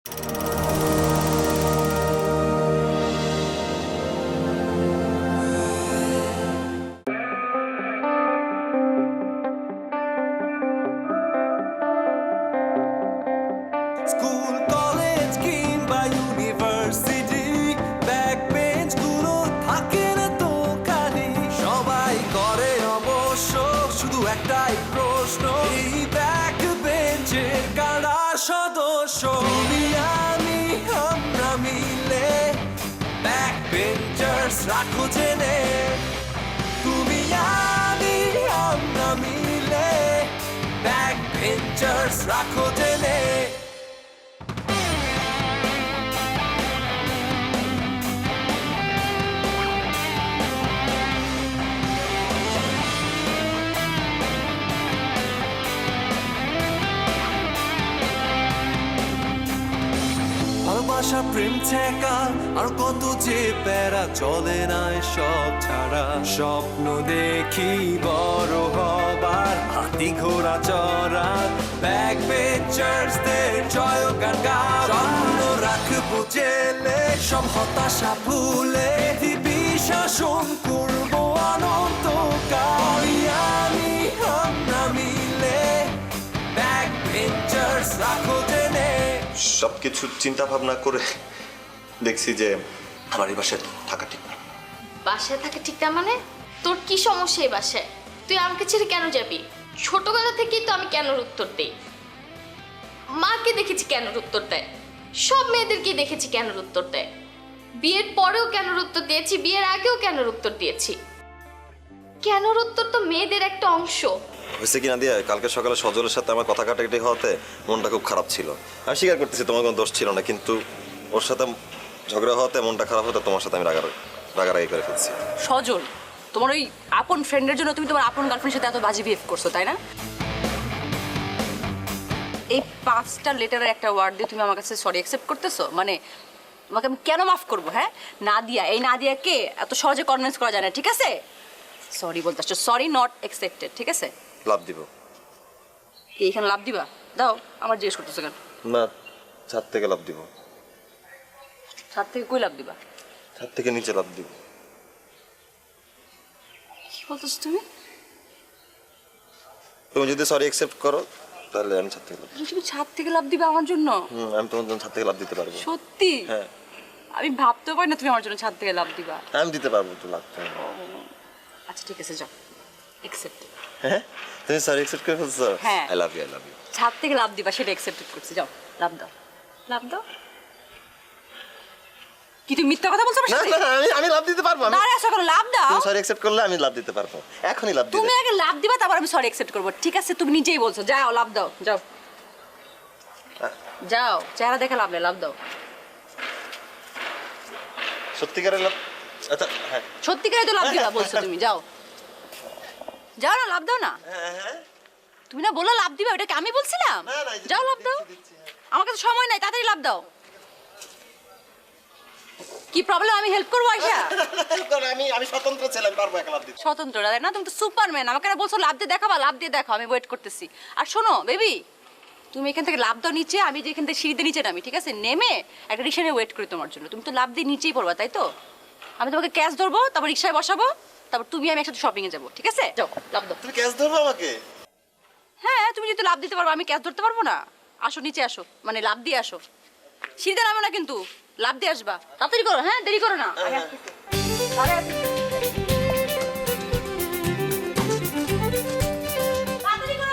School college কিংবা university back bench গুলো থাকে না তো খালি সবাই করে অবশ্য শুধু একটাই প্রশ্ন এই ব্যাক বেঞ্চের কারা সদস্য তুমি আমি আমরা মিলে ব্যাক বেঞ্চার্স রাখো জেনে তুমি আমি আমরা মিলে ব্যাক বেঞ্চার্স রাখো জেনে ভালোবাসা প্রেম ঠেকা আর কত যে প্যারা চলে না সব ছাড়া স্বপ্ন দেখি বড় হবার হাতি ঘোড়া চড়ার ব্যাক বেঞ্চার্সদের জয়গান গাও স্বপ্ন রাখবো জেলে সব হতাশা ভুলে পৃথিবী শাসন করবো অনন্তকাল আমি আমরা মিলে ব্যাক বেঞ্চার্স রাখো জেনে সবকিছু চিন্তা ভাবনা করে দেখছি যে আমার এই বাসায় থাকা ঠিক না। বাসায় থাকা ঠিক না মানে? তোর কি সমস্যা এই বাসায়? তুই আমাকে ছেড়ে কেন যাবি? ছোটবেলা থেকেই তো আমি কেনর উত্তর দেই। মাকে দেখেছি কেনর উত্তর দেয়, সব মেয়েদেরকেই দেখেছি কেনর উত্তর দেয়। বিয়ের পরেও কেনর উত্তর দিয়েছি, বিয়ের আগেও কেনর উত্তর দিয়েছি। কেনর উত্তর তো মেয়েদের একটা অংশ। হয়েছে কিনা দিয়ে কালকে সকালে সজলের সাথে আমার কথা কাটাকাটি হওয়াতে মনটা খুব খারাপ ছিল। আমি স্বীকার করতেছি তোমার কোনো দোষ ছিল না, কিন্তু ওর সাথে ঝগড়া হওয়াতে মনটা খারাপ হতে তোমার সাথে আমি রাগারাগি করে ফেলছি। সজল, তোমার ওই আপন ফ্রেন্ডের জন্য তুমি তোমার আপন গার্লফ্রেন্ডের সাথে এত বাজে বিহেভ করছো, তাই না? এই 5টা লেটারের একটা ওয়ার্ড দিয়ে তুমি আমার কাছে সরি অ্যাকসেপ্ট করতেছো? মানে তোমাকে আমি কেন মাফ করবো? হ্যাঁ, নাদিয়া, এই নাদিয়াকে এত সহজে কনভিন্স করা যায় না, ঠিক আছে? সরি বলতে আসছো, সরি নট অ্যাকসেপ্টেড, ঠিক আছে? লাভ দিব। এইখানে লাভ দিবা? দাও, আমার জিজ্ঞেস করতেছো কেন? না, ছাদ থেকে লাভ দিব। ছাদ থেকে কই লাভ দিবা? ছাদ থেকে নিচে লাভ দিব। কি বলতেছো তুমি? তুমি যদি সরি অ্যাকসেপ্ট করো তাহলে আমি ছাদ থেকে লাভ দিব। তুমি ছাদ থেকে লাভ দিবা আমার জন্য? আমি তোমার জন্য ছাদ থেকে লাভ দিতে পারবো। সত্যি? হ্যাঁ। আমি ভাবতেও পারি না তুমি আমার জন্য ছাদ থেকে লাভ দিবা। আমি দিতে পারবো, তো লাভ। আচ্ছা ঠিক আছে, যাও, অ্যাকসেপ্ট। হ্যাঁ, তুমি সরি অ্যাকসেপ্ট করে ফেলছো? হ্যাঁ। I love you, I love you. ছাদ থেকে লাভ দিবা সেটা অ্যাকসেপ্ট করছি, যাও লাভ দাও, লাভ দাও। কি তুমি মিথ্যা কথা বলছো? না না, আমি লাভ দিতে পারবো। না রে, আসো করো, লাভ দাও। তুমি সরি অ্যাকসেপ্ট করলে আমি লাভ দিতে পারবো। এখনই লাভ দিতে। তুমি আগে লাভ দিবা, তারপর আমি সরি অ্যাকসেপ্ট করব, ঠিক আছে? তুমি নিজেই বলছো, যাও লাভ দাও, যাও যাও, চেহারা দেখে লাভ নেই, লাভ দাও। সত্যিকারের লাভ? আচ্ছা হ্যাঁ, সত্যিকারে তো লাভ দিবা বলছো তুমি, যাও যাও না, লাভ দাও না। হ্যাঁ। তুমি না বললো লাভ দিবা, ওটাকে আমি বলছিলাম? যাও লাভ দাও, আমার কাছে সময় নাই, তাড়াতাড়ি লাভ দাও। কি প্রবলেম? আমি হেল্প করবো আয়শা? আমি স্বতন্ত্র ছিলাম, পারবো একা লাভ দিতে। স্বতন্ত্র না, তুমি তো সুপারম্যান। আমাকে না বলছো লাভ দিয়ে দেখাবা, লাভ দিয়ে দেখাও, আমি ওয়েট করতেছি। আর শোনো বেবি, তুমি এখান থেকে লাভ দাও নিচে, আমি যেখান থেকে সিঁড়িতে নিচে নামি, ঠিক আছে? নেমে একটা রিক্সায় ওয়েট করি তোমার জন্য। তুমি তো লাভ দিয়ে নিচেই পড়বা, তাই তো? আমি তোমাকে ক্যাশ ধরবো, তারপর রিক্সায় বসাবো, তারপর তুমি আমি একসাথে শপিং এ যাবো, ঠিক আছে? যাও লাভ দাও। তুমি ক্যাশ ধরবে আমাকে? হ্যাঁ, তুমি যদি লাভ দিতে পারবো, আমি ক্যাশ ধরতে পারবো না? আসো নিচে আসো, মানে লাভ দিয়ে আসো। সিঁড়িতে নামো না কিন্তু, লাভ দিয়ে আসবা। তাড়াতাড়ি করো, হ্যাঁ, দেরি করো না। আমি আসতেছি। তাড়াতাড়ি করো।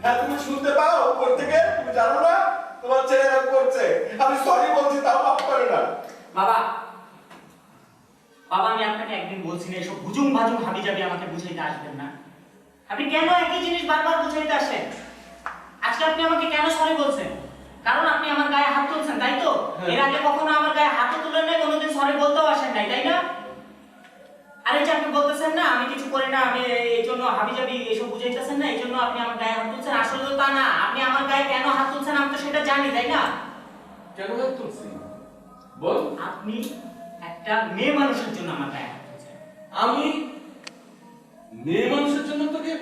হ্যাঁ, তুমি শুনতে পাও উপর থেকে? তুমি জানো না তোমার ছেলে এরকম করছে? আমি সরি বলছি, তাও মাফ করে না। বাবা, বাবা, আমি আপনাকে একদিন বলছি না এসব হুজুম ভাজুম হাবি যাবি আমাকে বুঝাইতে আসবেন না। আপনি কেন একই জিনিস বারবার বুঝাইতে আসেন? আজকে আপনি আমাকে কেন সরি বলছেন? কারণ আপনি আমার গায়ে হাত তুলছেন, তাই তো? এর আগে কখনো আমার গায়ে হাতও তুলেন নাই, কোনোদিন সরি বলতেও আসেন নাই, তাই না? আরে যে আপনি বলতেছেন না আমি কিছু করি না, আমি এই জন্য হাবি যাবি এসব বুঝাইতেছেন না, এই জন্য আপনি আমার গায়ে হাত তুলছেন। আসলে তো তা না। আপনি আমার গায়ে কেন হাত তুলছেন আমি তো সেটা জানি, তাই না? কেন হাত তুলছি? বল। আপনি একটা মেয়ে মানুষের জন্য আমার গায়ে হাত তুলছেন। আমি মেয়ে মানুষের জন্য তোকে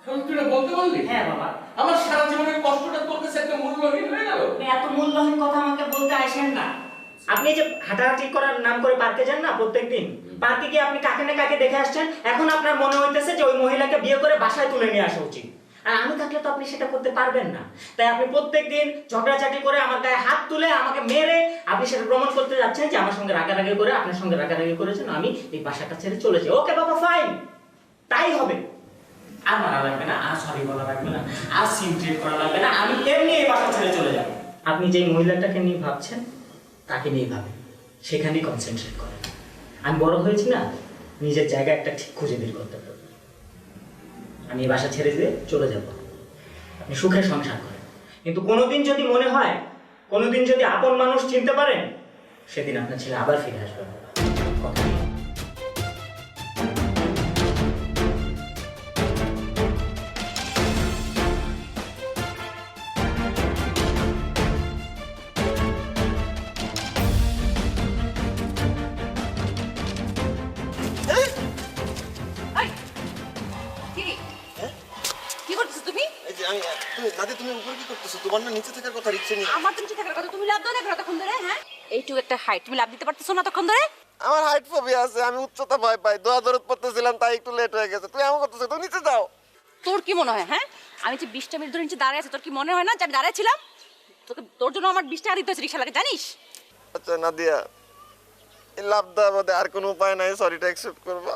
তুই এটা বলতে পারলি? হ্যাঁ বাবা, আমার সারা জীবনের কষ্টটা তোর কাছে একটা মূল্যহীন হয়ে গেল। আপনি এত মূল্যহীন কথা আমাকে বলতে আসেন না। আপনি যে হাঁটাহাঁটি করার নাম করে পার্কে যান না প্রত্যেকদিন, পার্কে গিয়ে আপনি কাকে না কাকে দেখে আসছেন, এখন আপনার মনে হইতেছে যে ওই মহিলাকে বিয়ে করে বাসায় তুলে নিয়ে আসা উচিত। আর আমি থাকলে তো আপনি সেটা করতে পারবেন না। তাই আপনি প্রত্যেকদিন ঝগড়াঝাটি করে আমার গায়ে হাত তুলে আমাকে মেরে আপনি সেটা প্রমাণ করতে যাচ্ছেন যে আমার সঙ্গে রাগারাগি করে আপনার সঙ্গে রাগারাগি করেছেন, আমি এই বাসাটা ছেড়ে চলে যাই। ওকে বাবা, ফাইন, তাই হবে। আর মারা লাগবে না, আর সরি বলা লাগবে না, আর সিনক্রিয়েট করা লাগবে না, আমি এমনি এই বাসা ছেড়ে চলে যাব। আপনি যেই মহিলাটাকে নিয়ে ভাবছেন তাকে নিয়ে ভাবেন, সেখানেই কনসেন্ট্রেট করেন। আমি বড় হয়েছি না, নিজের জায়গা একটা ঠিক খুঁজে বের করতে পারবো। আমি এই বাসা ছেড়ে দিয়ে চলে যাব, আপনি সুখে সংসার করেন। কিন্তু কোনোদিন যদি মনে হয়, কোনোদিন যদি আপন মানুষ চিনতে পারেন, সেদিন আপনার ছেলে আবার ফিরে আসবে। কথা দিলাম। এই, কি করতেছো তুমি? এই যে আমি তুমি দাদি তুমি উপরে কি করতেছো? তোমার না নিচে থাকার কথা, রিক্সে নিয়ে। আমার তো নিচে থাকার কথা, তুমি লাভ দাও না কেন তখন ধরে? হ্যাঁ, এইটুকু একটা হাইট, তুমি লাভ দিতে পারতেছো না তখন ধরে? আমার হাইট ফোবিয়া আছে, আমি উচ্চতা ভয় পাই। দোয়া দরদ পড়তেছিলাম তাই একটু লেট হয়ে গেছে। তুমি এমন করতেছো, তুমি নিচে যাও। তোর কি মনে হয়? হ্যাঁ, আমি যে 20টা মিনিট ধরে নিচে দাঁড়ায় আছি, তোর কি মনে হয় না যে আমি দাঁড়ায় ছিলাম? তোর জন্য আমার 20 টাকা দিতে হয়েছে রিক্সাওয়ালাকে, জানিস? আচ্ছা নাদিয়া, এই লাভ দেওয়ার মধ্যে আর কোনো উপায় নাই, সরিটা অ্যাকসেপ্ট করবা?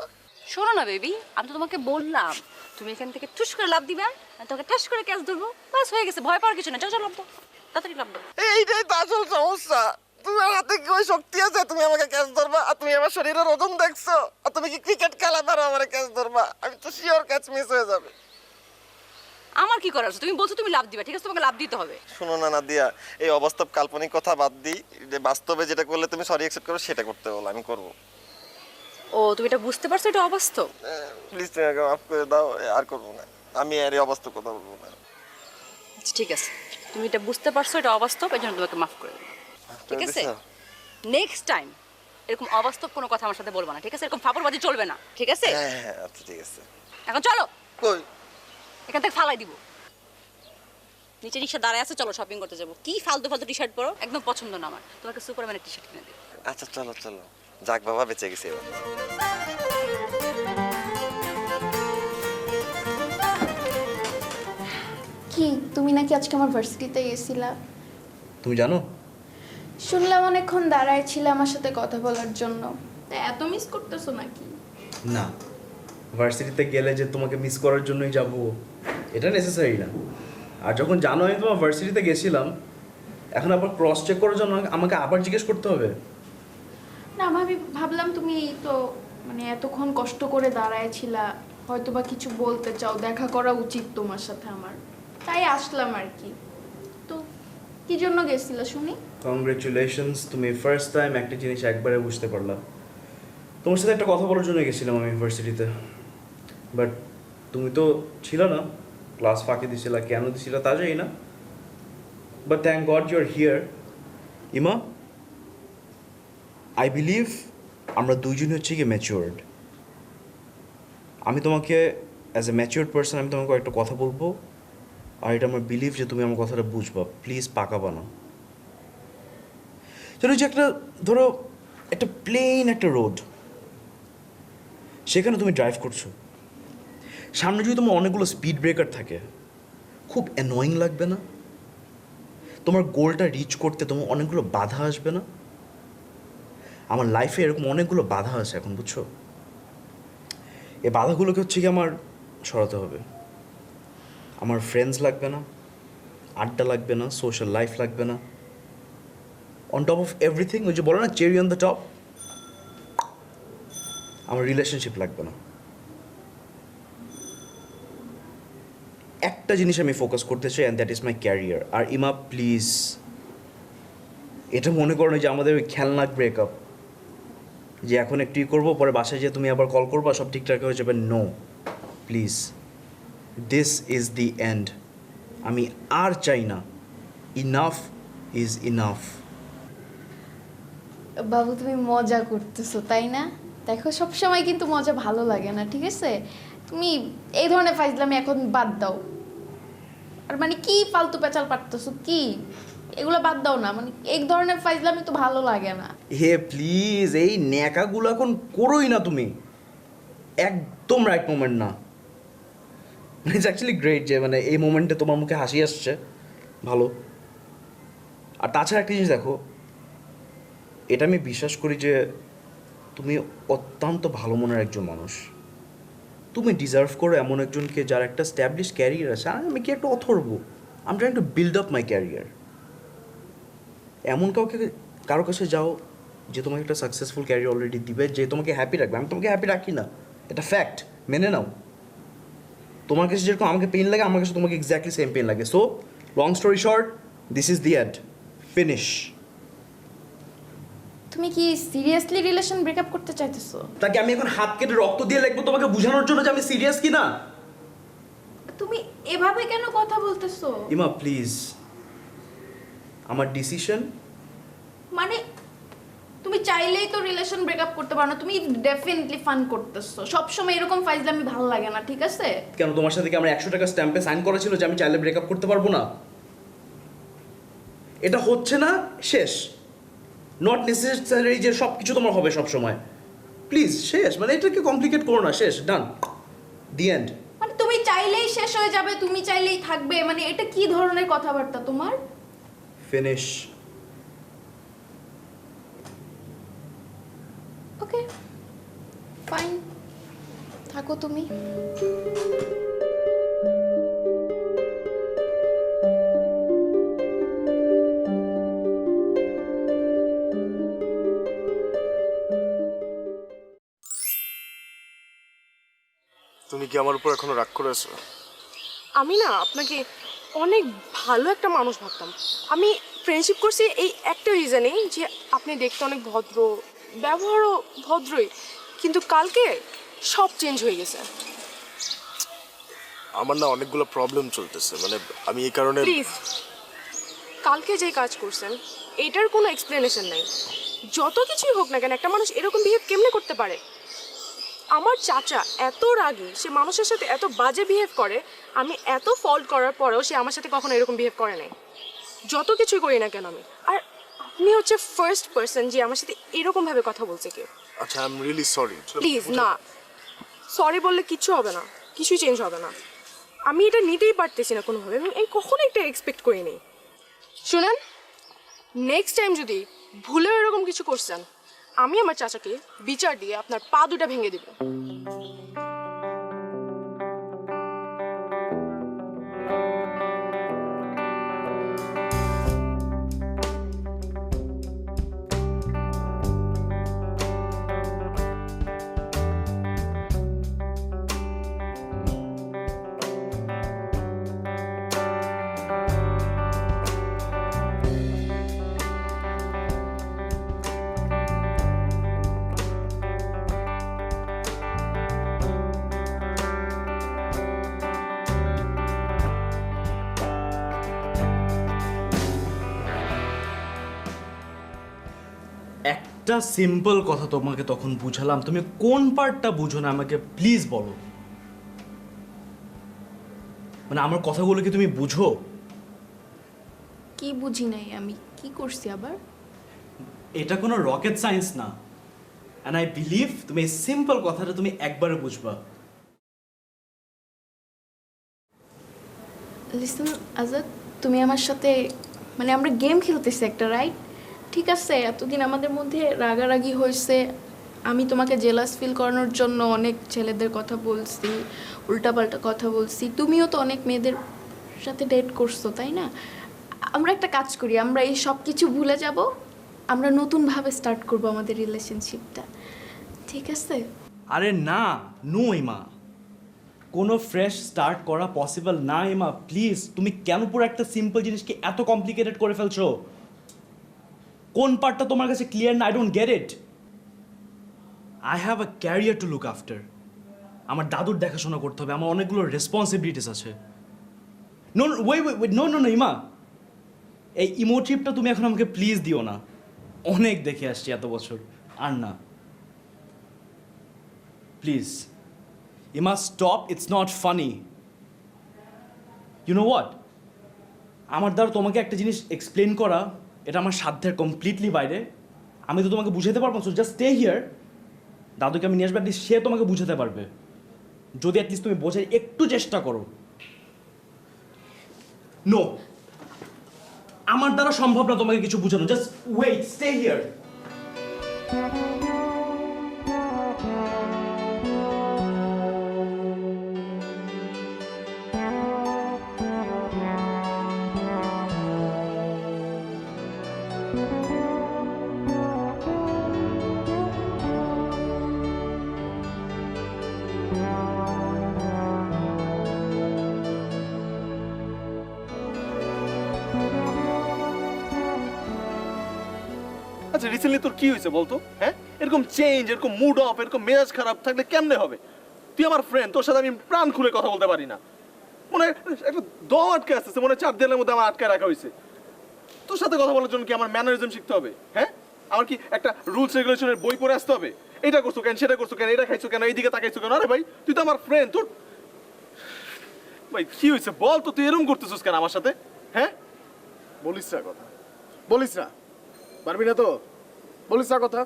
শোনো না বেবি, আমি তো তোমাকে বললাম তুমি এখান থেকে ঠুস করে লাভ দিবা, আমি তোকে ঠাস করে ক্যাচ ধরবো, বাস হয়ে গেছে। ভয় পাওয়ার কিছু না, চল চল লাভ দাও, তাড়াতাড়ি লাভ দাও। এইটাই তো আসল সমস্যা। তোমার হাতে কি ওই শক্তি আছে তুমি আমাকে ক্যাচ ধরবা? আর তুমি আমার শরীরের ওজন দেখছো? আর তুমি কি ক্রিকেট খেলা পারো আমার ক্যাচ ধরবা? আমি তো শিওর ক্যাচ মিস হয়ে যাবে। আমার কি করার আছে? তুমি বলছো তুমি লাভ দিবা, ঠিক আছে, তোমাকে লাভ দিতে হবে। শোনো না নাদিয়া, এই অবাস্তব কাল্পনিক কথা বাদ দিই, যে বাস্তবে যেটা করলে তুমি সরি অ্যাকসেপ্ট করো সেটা করতে বলো, আমি করবো। ও, তুমি এটা বুঝতে পারছো এটা অবাস্তব? প্লিজ তুমি আমাকে মাফ করে দাও, আর করবো না। আমি আর এই অবাস্তব কথা বলবো না। আচ্ছা ঠিক আছে, তুমি এটা বুঝতে পারছো এটা অবাস্তব, এই জন্য তোমাকে মাফ করে দিলাম, ঠিক আছে? নেক্সট টাইম এরকম অবাস্তব কোনো কথা আমার সাথে বলবো না, ঠিক আছে? এরকম ফাপড়বাজি চলবে না, ঠিক আছে? হ্যাঁ হ্যাঁ আচ্ছা ঠিক আছে। এখন চলো, কই? এখান থেকে ফালাই দিব। নিচে রিক্সা দাঁড়ায় আছে, চলো শপিং করতে যাবো। কি ফালতু ফালতু টি শার্ট পরো, একদম পছন্দ না আমার। তোমাকে সুপারম্যানের টি শার্ট কিনে দিই। আচ্ছা চলো চলো, যাক বাবা বেঁচে গেছি এবার। কি তুমি নাকি আজকে আমার ভার্সিটিতে গেছিলা? তুমি জানো? শুনলাম অনেকক্ষণ দাঁড়ায় ছিলে আমার সাথে কথা বলার জন্য। তাই এত মিস করতেছো নাকি? না, ভার্সিটিতে গেলে যে তোমাকে মিস করার জন্যই যাব এটা নেসেসারি না। আর যখন জানো আমি তোমার ভার্সিটিতে গেছিলাম, এখন আবার ক্রস চেক করার জন্য আমাকে আবার জিজ্ঞেস করতে হবে? না, আমি ভাবলাম তুমি তো মানে এতক্ষণ কষ্ট করে দাঁড়ায় ছিলা, হয়তো বা কিছু বলতে চাও, দেখা করা উচিত তোমার সাথে আমার, তাই আসলাম আর কি। তো কি জন্য গেছিলা শুনি? কংগ্রেচুলেশনস, তুমি ফার্স্ট টাইম একটা জিনিস একবারে বুঝতে পারলা। তোমার সাথে একটা কথা বলার জন্য গেছিলাম আমি ইউনিভার্সিটিতে, বাট তুমি তো ছিল না, ক্লাস ফাঁকি দিছিলা, কেন দিছিলা তা জানি না, but thank God you are here. Ima, I believe আমরা দুইজনই হচ্ছে গিয়ে ম্যাচিওর্ড। আমি তোমাকে অ্যাজ এ ম্যাচিওর্ড পার্সন আমি তোমাকে একটা কথা বলবো, আর এটা আমার বিলিভ যে তুমি আমার কথাটা বুঝবা, প্লিজ পাকাবা না। চলো, যে একটা ধরো একটা প্লেন একটা রোড, সেখানে তুমি ড্রাইভ করছো, সামনে যদি তোমার অনেকগুলো স্পিড ব্রেকার থাকে, খুব অ্যানোয়িং লাগবে না? তোমার গোলটা রিচ করতে তোমার অনেকগুলো বাধা আসবে না? আমার লাইফে এরকম অনেকগুলো বাধা আছে এখন, বুঝছো? এই বাধাগুলোকে হচ্ছে কি আমার সরাতে হবে। আমার ফ্রেন্ডস লাগবে না, আড্ডা লাগবে না, সোশ্যাল লাইফ লাগবে না, অন টপ অফ এভরিথিং, ওই যে বলো না চেরি অন দ্য টপ, আমার রিলেশনশিপ লাগবে না। একটা জিনিস আমি ফোকাস করতে চাই, and that is my career. আর ইমা প্লিজ এটা মনে করো না যে আমাদের ওই খেলনা ব্রেকআপ, যে এখন একটু করবো পরে বাসায় যেয়ে তুমি আবার কল করবো সব ঠিকঠাক হয়ে যাবে। No, please, this is the end. আমি আর চাই না, ইনাফ ইজ ইনাফ। বাবু তুমি মজা করতেছো তাই না? দেখো সবসময় কিন্তু মজা ভালো লাগে না, ঠিক আছে? তুমি এই ধরনের ফাইজলামি এখন বাদ দাও। আর মানে কি ফালতু পেঁচাল পারতেছো কি? এগুলো বাদ দাও না, মানে এই ধরনের ফাইজলামি তো ভালো লাগে না। হে প্লিজ, এই ন্যাকাগুলো এখন করোই না তুমি, একদম রাইট মোমেন্ট না। ইটস অ্যাকচুয়ালি গ্রেট যে মানে এই মোমেন্টে তোমার মুখে হাসি আসছে, ভালো। আর তাছাড়া একটা জিনিস দেখো, এটা আমি বিশ্বাস করি যে তুমি অত্যন্ত ভালো মনের একজন মানুষ। তুমি ডিজার্ভ করো এমন একজনকে যার একটা স্ট্যাবলিশ ক্যারিয়ার আছে। আর আমি কি একটা অথর্ব, I am trying to build up my career. এমন কারো কাছে যাও যে তোমাকে একটা সাকসেসফুল ক্যারিয়ার অলরেডি দিবে, যে তোমাকে হ্যাপি রাখবে। আমি তোমাকে হ্যাপি রাখি না, এটা ফ্যাক্ট, মেনে নাও। তোমার কাছে যেরকম আমাকে পেইন লাগে, আমার কাছে তোমাকে এক্স্যাক্টলি সেম পেইন লাগে। So long story short, this is the and, finish. তুমি কি সিরিয়াসলি রিলেশন ব্রেকআপ করতে চাইতেছো? তাকে আমি এখন হাত কেটে রক্ত দিয়ে লাগবো তোমাকে বোঝানোর জন্য যে আমি সিরিয়াস কি না? তুমি এভাবে কেন কথা বলতেছো? ইমা প্লিজ, আমার ডিসিশন। মানে তুমি চাইলেই তো রিলেশন ব্রেকআপ করতে পারো না। তুমি ডেফিনেটলি ফান করতেছো, সবসময় এরকম ফাইজলামি ভালো লাগে না, ঠিক আছে? কেন তোমার সাথে কি আমার 100 টাকা স্ট্যাম্পে সাইন করা ছিল যে আমি চাইলে ব্রেকআপ করতে পারবো না? এটা হচ্ছে না, শেষ। নট নেসেসারি যে সব কিছু তোমার হবে সব সময়। প্লিজ শেষ, মানে এটাকে কমপ্লিকেট করো না, শেষ, ডান, দি এন্ড। মানে তুমি চাইলেই শেষ হয়ে যাবে, তুমি চাইলেই থাকবে, মানে এটা কি ধরনের কথাবার্তা তোমার? ফিনিশ। ওকে ফাইন, থাকো তুমি। তুমি কি আমার উপর এখনো রাগ করে আছো? আমি না আপনাকে অনেক ভালো একটা মানুষ ভাবতাম। আমি ফ্রেন্ডশিপ করছি এই একটা রিজনেই যে আপনি দেখতে অনেক ভদ্র, ব্যবহারও ভদ্রই, কিন্তু কালকে সব চেঞ্জ হয়ে গেছে। আমার না অনেকগুলো প্রবলেম চলতেছে, মানে আমি এই কারণে। প্লিজ, কালকে যে কাজ করছেন এটার কোনো এক্সপ্লেনেশন নাই। যত কিছুই হোক না কেন, একটা মানুষ এরকম বিহেভ কেমনে করতে পারে? আমার চাচা এত রাগী, সে মানুষের সাথে এত বাজে বিহেভ করে, আমি এত ফল্ট করার পরেও সে আমার সাথে কখনো এরকম বিহেভ করে নাই, যত কিছুই করি না কেন আমি। আর আপনি হচ্ছে ফার্স্ট পার্সন যে আমার সাথে এরকমভাবে কথা বলছে কেউ। আচ্ছা, I am really sorry. Please না, সরি বললে কিচ্ছু হবে না, কিছুই চেঞ্জ হবে না। আমি এটা নিতেই পারতেছি না কোনোভাবে, আমি কখনো এটা এক্সপেক্ট করিনি। শুনেন, নেক্সট টাইম যদি ভুলেও এরকম কিছু করছেন, আমি আমার চাচাকে বিচার দিয়ে আপনার পা দুটা ভেঙে দেব। একটা সিম্পল কথা তোমাকে তখন বুঝালাম, তুমি কোন পার্টটা বুঝো না আমাকে প্লিজ বলো। মানে আমার কথাগুলো কি তুমি বুঝো? কি বুঝি নাই আমি? কি করছি আবার? এটা কোনো রকেট সায়েন্স না, অ্যান্ড আই বিলিভ তুমি এই সিম্পল কথাটা তুমি একবারে বুঝবা। লিসেন আজাদ, তুমি আমার সাথে মানে আমরা গেম খেলতেছি একটা, রাইট? ঠিক আছে, এতদিন আমাদের মধ্যে রাগারাগি হয়েছে, আমি তোমাকে জেলাস ফিল করানোর জন্য অনেক ছেলেদের কথা বলছি, উল্টাপাল্টা কথা বলছি, তুমিও তো অনেক মেয়েদের সাথে ডেট করছো, তাই না? আমরা একটা কাজ করি, আমরা এই সব কিছু ভুলে যাব, আমরা নতুনভাবে স্টার্ট করব আমাদের রিলেশনশিপটা, ঠিক আছে? আরে না, নো ইমা, কোনো ফ্রেশ স্টার্ট করা পসিবল না ইমা, প্লিজ। তুমি কেন পুরো একটা সিম্পল জিনিসকে এত কমপ্লিকেটেড করে ফেলছো? কোন পার্টটা তোমার কাছে ক্লিয়ার না? I don't get it. I have a career to look after. আমার দাদুর দেখাশোনা করতে হবে, আমার অনেকগুলো রেসপন্সিবিলিটিস আছে। No wait, no no no Ima, এই ইমোটিভটা তুমি এখন আমাকে প্লিজ দিও না। অনেক দেখে আসছি এত বছর, আর না। Please, you must stop, it's not funny. You know what, আমার দ্বারা তোমাকে একটা জিনিস এক্সপ্লেন করা এটা আমার সাধ্যের কমপ্লিটলি বাইরে। আমি তো তোমাকে বুঝাতে পারবো, সো জাস্ট স্টে হিয়ার। দাদুকে আমি নিয়ে আসবো, অ্যাটলিস্ট সে তোমাকে বুঝাতে পারবে, যদি অ্যাটলিস্ট তুমি বোঝার একটু চেষ্টা করো। নো, আমার দ্বারা সম্ভব না তোমাকে কিছু বোঝানো। Just wait, stay here. আচ্ছা রিসেন্টলি তোর কি হয়েছে বলতো? হ্যাঁ, এরকম চেঞ্জ, এরকম মুড অফ, এরকম মেজাজ খারাপ থাকলে কেমনে হবে? তুই আমার ফ্রেন্ড, তোর সাথে আমি প্রাণ খুলে কথা বলতে পারি না। মনে হয় একটা দম আটকে আসতেছে, মনে হয় 4 দেয়ালের মধ্যে আমার আটকে রাখা হয়েছে। তোর সাথে কথা বলার জন্য কি আমার ম্যানারিজম শিখতে হবে? হ্যাঁ, আমার কি একটা রুলস রেগুলেশনের বই পড়ে আসতে হবে? এটা করছো কেন, সেটা করছো কেন, এটা খাইছো কেন, এইদিকে তাকাইছো কেন? আরে ভাই, তুই তো আমার ফ্রেন্ড। তোর ভাই কি হয়েছে বল তো, তুই এরকম করতেছিস কেন আমার সাথে? হ্যাঁ, বলিস না কথা, বলিস না, পারবি না তো, বলিস না কথা।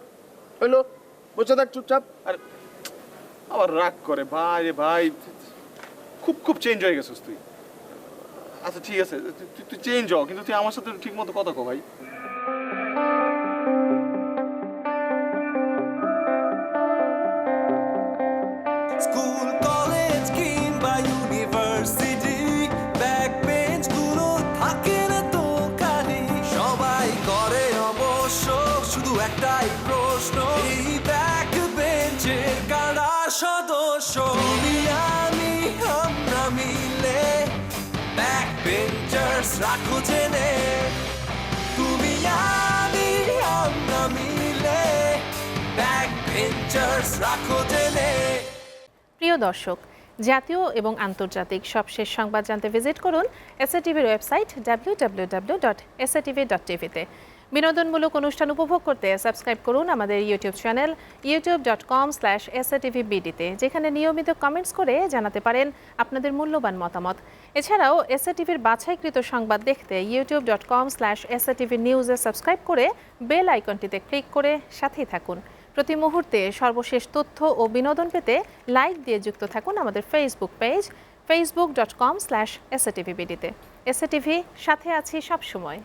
হইলো, বসে থাক চুপচাপ। আর আবার রাগ করে, ভাই রে ভাই, খুব খুব চেঞ্জ হয়ে গেছিস তুই। আচ্ছা ঠিক আছে, তুই চেঞ্জ হ, কিন্তু তুই আমার সাথে ঠিক মতো কথা কো ভাই। স্কুল কলেজ কিংবা ইউনিভার্সিটি ব্যাক বেঞ্চ গুলো থাকে না তো খালি, সবাই করে অবশ্য শুধু একটাই প্রশ্ন, এই ব্যাক বেঞ্চের কারা সদস্য? তুমি আমি আমরা মিলে ব্যাক বেঞ্চার্স রাখো জেনে, তুমি আমি আমরা মিলে ব্যাক বেঞ্চার্স রাখো জেনে। প্রিয় দর্শক, জাতীয় এবং আন্তর্জাতিক সবশেষ সংবাদ জানতে ভিজিট করুন এসএটিভির ওয়েবসাইট www.satv.tv-তে। বিনোদনমূলক অনুষ্ঠান উপভোগ করতে সাবস্ক্রাইব করুন আমাদের ইউটিউব চ্যানেল youtube.com/satvbd-তে, যেখানে নিয়মিত কমেন্টস করে জানাতে পারেন আপনাদের মূল্যবান মতামত। এছাড়াও এসএটিভির বাছাইকৃত সংবাদ দেখতে youtube.com/satvnews-এ সাবস্ক্রাইব করে বেল আইকনটিতে ক্লিক করে সাথেই থাকুন। প্রতি মুহূর্তে সর্বশেষ তথ্য ও বিনোদন পেতে লাইক দিয়ে যুক্ত থাকুন আমাদের ফেসবুক পেজ facebook.com/satvbd-তে। এসএটিভি, সাথে আছি সবসময়।